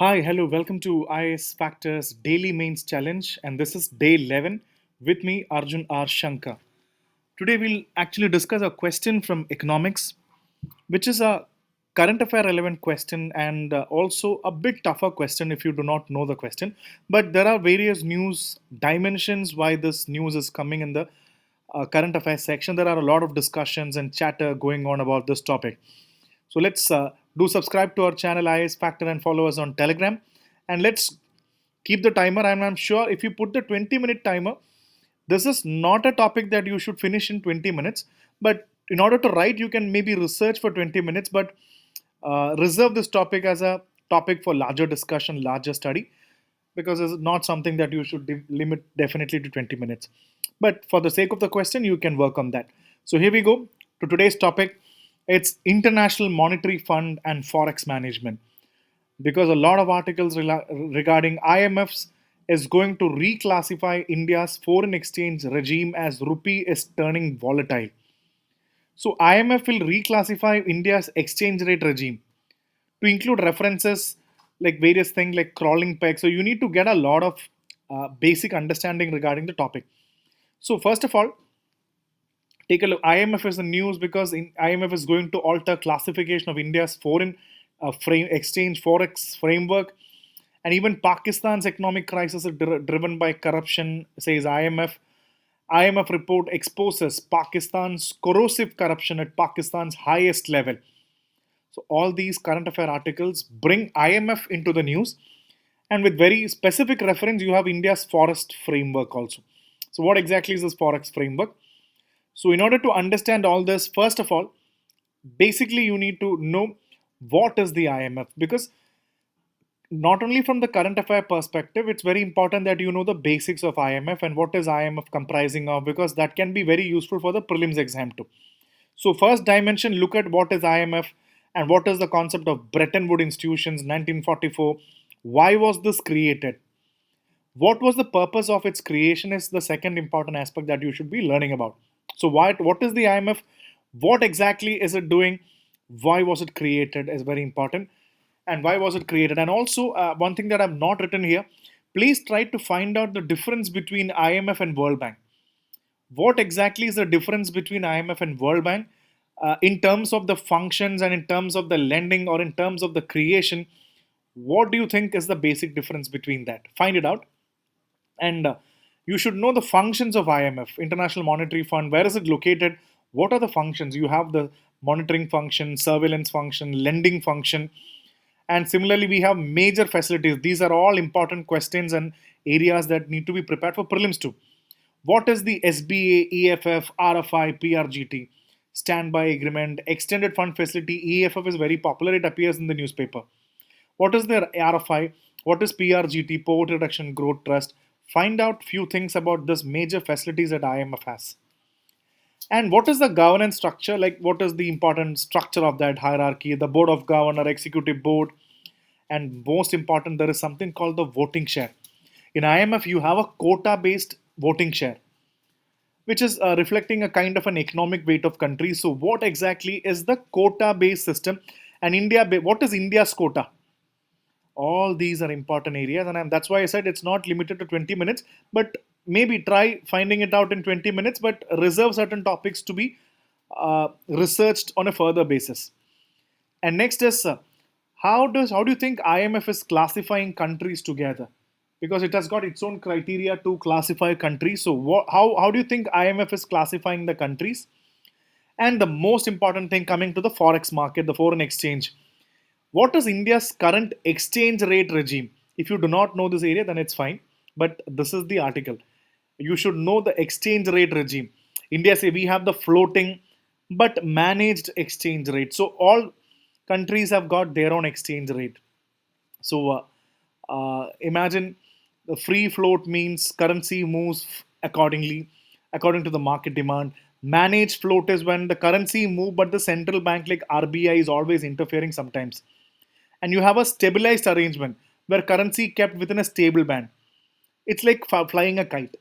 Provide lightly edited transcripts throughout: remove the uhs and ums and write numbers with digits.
Hi, hello, welcome to IS Factors Daily Mains Challenge, and this is day 11 with me, Arjun R. Shankar. Today, we'll actually discuss a question from economics, which is a current affair relevant question and also a bit tougher question if you do not know the question. But there are various news dimensions why this news is coming in the current affairs section. There are a lot of discussions and chatter going on about this topic. So let's do subscribe to our channel IS Factor and follow us on Telegram. And let's keep the timer. And I'm sure if you put the 20-minute timer, this is not a topic that you should finish in 20 minutes. But in order to write, you can maybe research for 20 minutes, but reserve this topic as a topic for larger discussion, larger study, because it's not something that you should limit definitely to 20 minutes. But for the sake of the question, you can work on that. So here we go to today's topic. It's International Monetary Fund and Forex Management, because a lot of articles regarding IMFs is going to reclassify India's foreign exchange regime as rupee is turning volatile. So IMF will reclassify India's exchange rate regime to include references like various things like crawling peg. So you need to get a lot of basic understanding regarding the topic. So first of all, take a look. IMF is the news because IMF is going to alter classification of India's foreign exchange forex framework, and even Pakistan's economic crisis is driven by corruption, says IMF. IMF report exposes Pakistan's corrosive corruption at Pakistan's highest level. So all these current affair articles bring IMF into the news, and with very specific reference, you have India's forest framework also. So what exactly is this forex framework? So in order to understand all this, first of all, basically you need to know what is the IMF, because not only from the current affair perspective, it's very important that you know the basics of IMF and what is IMF comprising of, because that can be very useful for the prelims exam too. So first dimension, look at what is IMF and what is the concept of Bretton Woods institutions 1944. Why was this created? What was the purpose of its creation is the second important aspect that you should be learning about. So what is the IMF? What exactly is it doing? Why was it created is very important. And why was it created? And also one thing that I've not written here, please try to find out the difference between IMF and World Bank. What exactly is the difference between IMF and World Bank in terms of the functions and in terms of the lending or in terms of the creation? What do you think is the basic difference between that? Find it out. And you should know the functions of IMF, International Monetary Fund. Where is it located? What are the functions? You have the monitoring function, surveillance function, lending function. And similarly, we have major facilities. These are all important questions and areas that need to be prepared for prelims too. What is the SBA, EFF, RFI, PRGT? Standby agreement, extended fund facility. EFF is very popular. It appears in the newspaper. What is their RFI? What is PRGT, Poverty Reduction Growth Trust? Find out few things about this major facilities that IMF has. And what is the governance structure? Like, what is the important structure of that hierarchy? The board of governor, executive board, and most important, there is something called the voting share. In IMF, you have a quota-based voting share, which is reflecting a kind of an economic weight of countries. So, what exactly is the quota-based system? And what is India's quota? All these are important areas, and that's why I said it's not limited to 20 minutes, but maybe try finding it out in 20 minutes, but reserve certain topics to be researched on a further basis. And next is how do you think IMF is classifying countries together? Because it has got its own criteria to classify countries. So how do you think IMF is classifying the countries? And the most important thing, coming to the forex market, the foreign exchange. What is India's current exchange rate regime? If you do not know this area, then it's fine. But this is the article. You should know the exchange rate regime. India say we have the floating but managed exchange rate. So all countries have got their own exchange rate. So imagine the free float means currency moves accordingly, according to the market demand. Managed float is when the currency move, but the central bank like RBI is always interfering sometimes. And you have a stabilized arrangement where currency kept within a stable band. It's like flying a kite.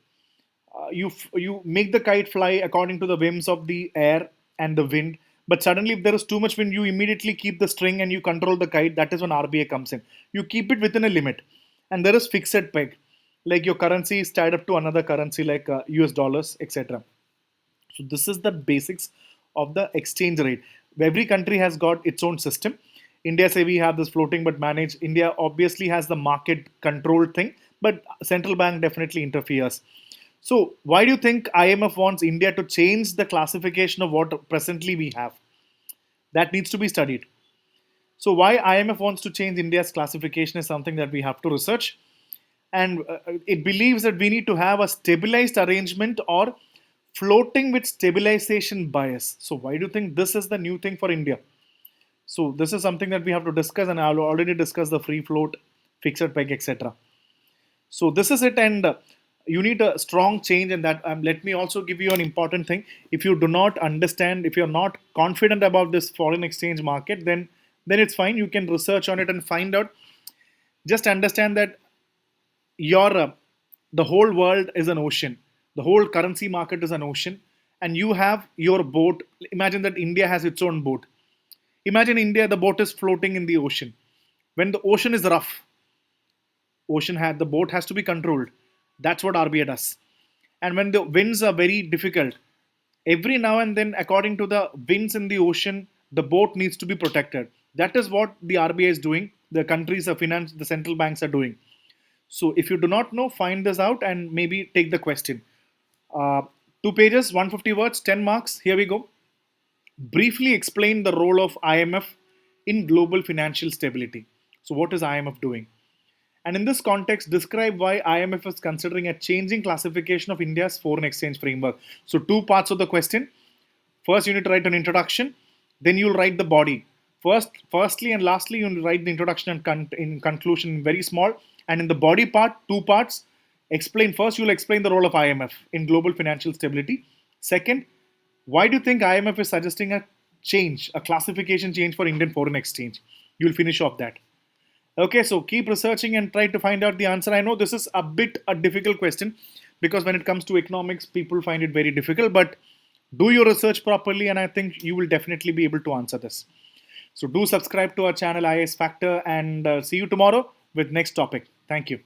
You make the kite fly according to the whims of the air and the wind, But suddenly, if there is too much wind, you immediately keep the string and you control the kite. That is when RBI comes in. You keep it within a limit, and there is fixed peg, like your currency is tied up to another currency like US dollars, etc. So this is the basics of the exchange rate. Every country has got its own system. India say we have this floating but managed. India obviously has the market control thing, but central bank definitely interferes. So why do you think IMF wants India to change the classification of what presently we have? That needs to be studied. So why IMF wants to change India's classification is something that we have to research, and it believes that we need to have a stabilized arrangement or floating with stabilization bias. So why do you think this is the new thing for India? So this is something that we have to discuss, and I'll already discussed the free float, fixed peg, etc. So this is it, and you need a strong change in that. Let me also give you an important thing. If you do not understand, if you're not confident about this foreign exchange market, then it's fine. You can research on it and find out. Just understand that your the whole world is an ocean. The whole currency market is an ocean, and you have your boat. Imagine that India has its own boat. Imagine India, the boat is floating in the ocean. When the ocean is rough, the boat has to be controlled. That's what RBI does. And when the winds are very difficult, every now and then, according to the winds in the ocean, the boat needs to be protected. That is what the RBI is doing. The countries, the finance, the central banks are doing. So if you do not know, find this out and maybe take the question. Uh, 2 pages, 150 words, 10 marks. Here we go. Briefly explain the role of IMF in global financial stability. So, what is IMF doing? And in this context, describe why IMF is considering a changing classification of India's foreign exchange framework. So, two parts of the question. First, you need to write an introduction. Then you'll write the body. Firstly and lastly, you'll write the introduction and in conclusion very small. And in the body part, two parts. Explain first. You'll explain the role of IMF in global financial stability. Second, why do you think IMF is suggesting a change, a classification change for Indian foreign exchange? You'll finish off that. Okay, so keep researching and try to find out the answer. I know this is a bit a difficult question because when it comes to economics, people find it very difficult, but do your research properly and I think you will definitely be able to answer this. So do subscribe to our channel IS Factor and see you tomorrow with next topic. Thank you.